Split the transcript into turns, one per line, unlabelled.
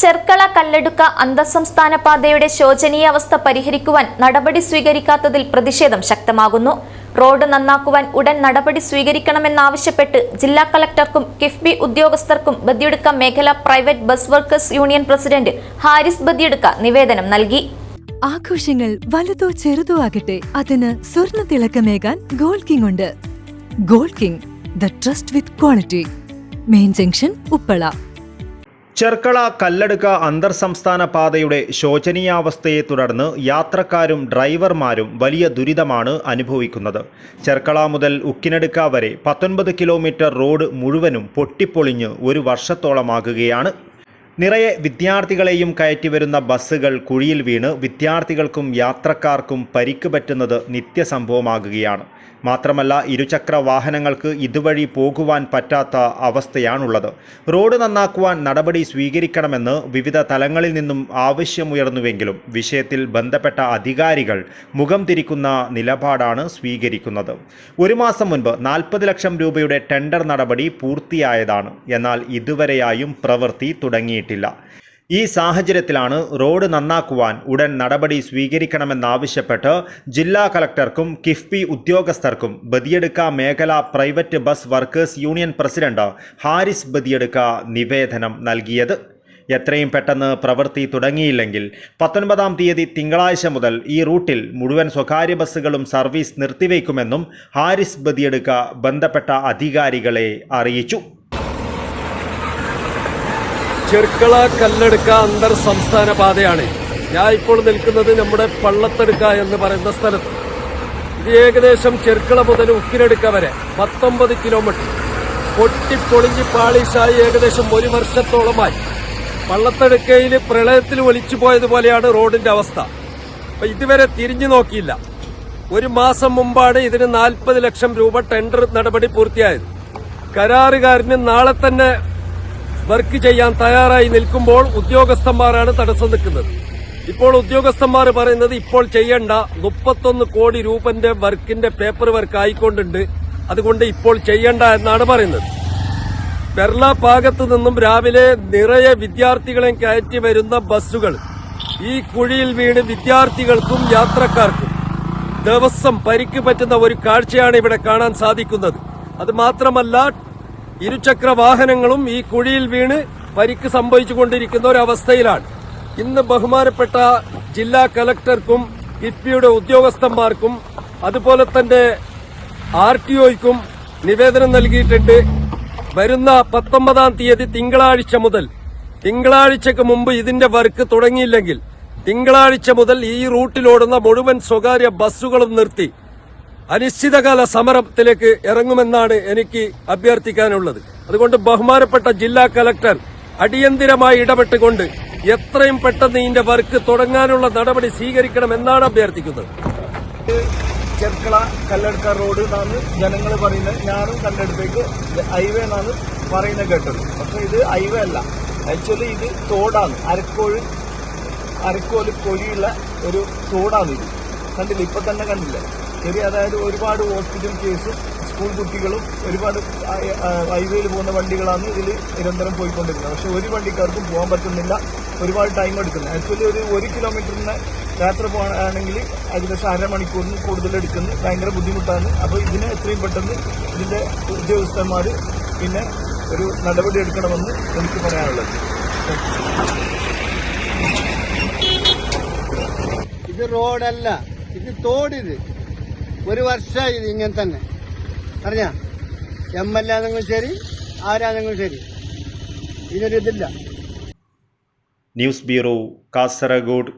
ചെർക്കള കല്ലടുക്ക അന്തർസംസ്ഥാന പാതയുടെ ശോചനീയാവസ്ഥ പരിഹരിക്കുവാൻ നടപടി സ്വീകരിക്കാത്തതിൽ പ്രതിഷേധം ശക്തമാകുന്നു. റോഡ് നന്നാക്കുവാൻ ഉടൻ നടപടി സ്വീകരിക്കണമെന്നാവശ്യപ്പെട്ട് ജില്ലാ കളക്ടർക്കും കിഫ്ബി ഉദ്യോഗസ്ഥർക്കും ബദിയടുക്ക മേഖല private bus workers union president Haris Badiyadka നിവേദനം നൽകി.
ആഘോഷങ്ങൾ വലുതോ ചെറുതോ ആകട്ടെ, അതിന് സ്വർണ്ണ തിളക്കമേകാൻ ഗോൾഡ് കിങ് ഉണ്ട്. Gold King, the trust with quality. Main junction, Uppala.
Cherkala Kalladka അന്തർ സംസ്ഥാന പാതയുടെ ശോചനീയാവസ്ഥയെ തുടർന്ന് യാത്രക്കാരും ഡ്രൈവർമാരും വലിയ ദുരിതമാണ് അനുഭവിക്കുന്നത്. ചെർക്കള മുതൽ ഉക്കിനടുക്ക വരെ 19 കിലോമീറ്റർ റോഡ് മുഴുവനും പൊട്ടിപ്പൊളിഞ്ഞ് ഒരു വർഷത്തോളമാകുകയാണ്. നിറയെ വിദ്യാർത്ഥികളെയും കയറ്റിവരുന്ന ബസ്സുകൾ കുഴിയിൽ വീണ് വിദ്യാർത്ഥികൾക്കും യാത്രക്കാർക്കും പരിക്ക് പറ്റുന്നത് നിത്യസംഭവമാകുകയാണ്. മാത്രമല്ല, ഇരുചക്ര വാഹനങ്ങൾക്ക് ഇതുവഴി പോകുവാൻ പറ്റാത്ത അവസ്ഥയാണുള്ളത്. റോഡ് നന്നാക്കുവാൻ നടപടി സ്വീകരിക്കണമെന്ന് വിവിധ തലങ്ങളിൽ നിന്നും ആവശ്യമുയർന്നുവെങ്കിലും വിഷയത്തിൽ ബന്ധപ്പെട്ട അധികാരികൾ മുഖം തിരിക്കുന്ന നിലപാടാണ് സ്വീകരിക്കുന്നത്. ഒരു മാസം മുൻപ് 40 ലക്ഷം രൂപയുടെ ടെൻഡർ നടപടി പൂർത്തിയായതാണ്. എന്നാൽ ഇതുവരെയായും പ്രവൃത്തി തുടങ്ങിയിട്ടില്ല. ഈ സാഹചര്യത്തിലാണ് റോഡ് നന്നാക്കുവാൻ ഉടൻ നടപടി സ്വീകരിക്കണമെന്നാവശ്യപ്പെട്ട് ജില്ലാ കളക്ടർക്കും കിഫ്ബി ഉദ്യോഗസ്ഥർക്കും ബദിയടുക്ക മേഖല private bus workers union president Haris Badiyadka നിവേദനം നൽകിയത്. എത്രയും പെട്ടെന്ന് പ്രവൃത്തി തുടങ്ങിയില്ലെങ്കിൽ 19-ാം തീയതി തിങ്കളാഴ്ച മുതൽ ഈ റൂട്ടിൽ മുഴുവൻ സ്വകാര്യ ബസ്സുകളും സർവീസ് നിർത്തിവെക്കുമെന്നും ഹാരിസ് ബദിയടുക്ക ബന്ധപ്പെട്ട അധികാരികളെ അറിയിച്ചു.
ചെർക്കള കല്ലടുക്ക അന്തർ സംസ്ഥാന പാതയാണ്. ഞാൻ ഇപ്പോൾ നിൽക്കുന്നത് നമ്മുടെ പള്ളത്തടുക്ക എന്ന് പറയുന്ന സ്ഥലത്ത്. ഇത് ഏകദേശം ചെർക്കള മുതൽ ഉക്കിനടുക്ക വരെ 19 കിലോമീറ്റർ പൊട്ടിപ്പൊളിഞ്ഞ് പാളീസായി ഏകദേശം ഒരു വർഷത്തോളമായി. പള്ളത്തടുക്കയിൽ പ്രളയത്തിൽ ഒലിച്ചു പോയതുപോലെയാണ് റോഡിന്റെ അവസ്ഥ. അപ്പൊ ഇതുവരെ തിരിഞ്ഞു നോക്കിയില്ല. ഒരു മാസം മുമ്പാണ് ഇതിന് 40 ലക്ഷം രൂപ ടെൻഡർ നടപടി പൂർത്തിയായത്. കരാറുകാരന് നാളെ തന്നെ വർക്ക് ചെയ്യാൻ തയ്യാറായി നിൽക്കുമ്പോൾ ഉദ്യോഗസ്ഥന്മാരാണ് തടസ്സം നിൽക്കുന്നത്. ഇപ്പോൾ ഉദ്യോഗസ്ഥന്മാർ പറയുന്നത് ഇപ്പോൾ ചെയ്യേണ്ട, 31 കോടി രൂപന്റെ വർക്കിന്റെ പേപ്പർ വർക്ക് ആയിക്കൊണ്ടുണ്ട്, അതുകൊണ്ട് ഇപ്പോൾ ചെയ്യേണ്ട എന്നാണ് പറയുന്നത്. പെർള ഭാഗത്തു നിന്നും രാവിലെ നിറയെ വിദ്യാർത്ഥികളെ കയറ്റി വരുന്ന ബസ്സുകൾ ഈ കുഴിയിൽ വീണ് വിദ്യാർത്ഥികൾക്കും യാത്രക്കാർക്കും ദിവസം പരിക്ക് പറ്റുന്ന ഒരു കാഴ്ചയാണ് ഇവിടെ കാണാൻ സാധിക്കുന്നത്. അത് മാത്രമല്ല, ഇരുചക്ര വാഹനങ്ങളും ഈ കുഴിയിൽ വീണ് പരിക്ക് സംഭവിച്ചുകൊണ്ടിരിക്കുന്ന ഒരവസ്ഥയിലാണ്. ഇന്ന് ബഹുമാനപ്പെട്ട ജില്ലാ കലക്ടർക്കും കിഫ്ബിയുടെ ഉദ്യോഗസ്ഥന്മാർക്കും അതുപോലെ തന്നെ RTOയ്ക്കും നിവേദനം നൽകിയിട്ടുണ്ട്. വരുന്ന 19-ാം തീയതി തിങ്കളാഴ്ച മുതൽ, തിങ്കളാഴ്ചക്ക് മുമ്പ് ഇതിന്റെ വർക്ക് തുടങ്ങിയില്ലെങ്കിൽ തിങ്കളാഴ്ച മുതൽ ഈ റൂട്ടിലോടുന്ന മുഴുവൻ സ്വകാര്യ ബസ്സുകളും നിർത്തി അനിശ്ചിതകാല സമരത്തിലേക്ക് ഇറങ്ങുമെന്നാണ് എനിക്ക് അഭ്യർത്ഥിക്കാനുള്ളത്. അതുകൊണ്ട് ബഹുമാനപ്പെട്ട ജില്ലാ കലക്ടർ അടിയന്തിരമായി ഇടപെട്ടുകൊണ്ട് എത്രയും പെട്ടെന്ന് ഇതിന്റെ വർക്ക് തുടങ്ങാനുള്ള നടപടി സ്വീകരിക്കണമെന്നാണ് അഭ്യർത്ഥിക്കുന്നത്.
ചെർക്കള കല്ലടുക്ക റോഡ് എന്നാണ് ജനങ്ങൾ പറയുന്നത്. ഞാനും കല്ലടുത്തേക്ക് ഹൈവേ എന്നാണ് പറയുന്നത് കേട്ടത്. പക്ഷെ ഇത് ഹൈവേ അല്ല, ആക്ച്വലി ഇത് തോടാണ്. അരക്കോല് കൊഴിയുള്ള ഒരു തോടാണ് ഇത്. കണ്ടില്ല, ഇപ്പൊ തന്നെ കണ്ടില്ല. ശരി, അതായത് ഒരുപാട് ഹോസ്പിറ്റൽ കേസും സ്കൂൾ കുട്ടികളും ഒരുപാട് ഹൈവേയിൽ പോകുന്ന വണ്ടികളാണ് ഇതിൽ നിരന്തരം പോയിക്കൊണ്ടിരുന്നത്. പക്ഷെ ഒരു വണ്ടിക്കാർക്കും പോകാൻ പറ്റുന്നില്ല, ഒരുപാട് ടൈം എടുക്കുന്നത്. ആക്ച്വലി ഒരു കിലോമീറ്ററിന് യാത്ര പോകാനാണെങ്കിൽ ഏകദേശം അരമണിക്കൂറിന് കൂടുതൽ എടുക്കുന്നത്. ഭയങ്കര ബുദ്ധിമുട്ടാണ്. അപ്പോൾ ഇതിനെ എത്രയും പെട്ടെന്ന് ഇതിൻ്റെ ഉദ്യോഗസ്ഥന്മാർ പിന്നെ ഒരു നടപടി എടുക്കണമെന്ന് എനിക്ക് പറയാനുള്ളത്.
ഇത് റോഡല്ല, ഇത് തോടിത്. ഒരു വർഷമായി ഇത് ഇങ്ങനെ തന്നെ. അറിഞ്ഞ MLA ആണെങ്കിലും ശരി, ആരാണെങ്കിലും ശരി, ഇതിനൊരിതില്ല.
News bureau, Kasaragod.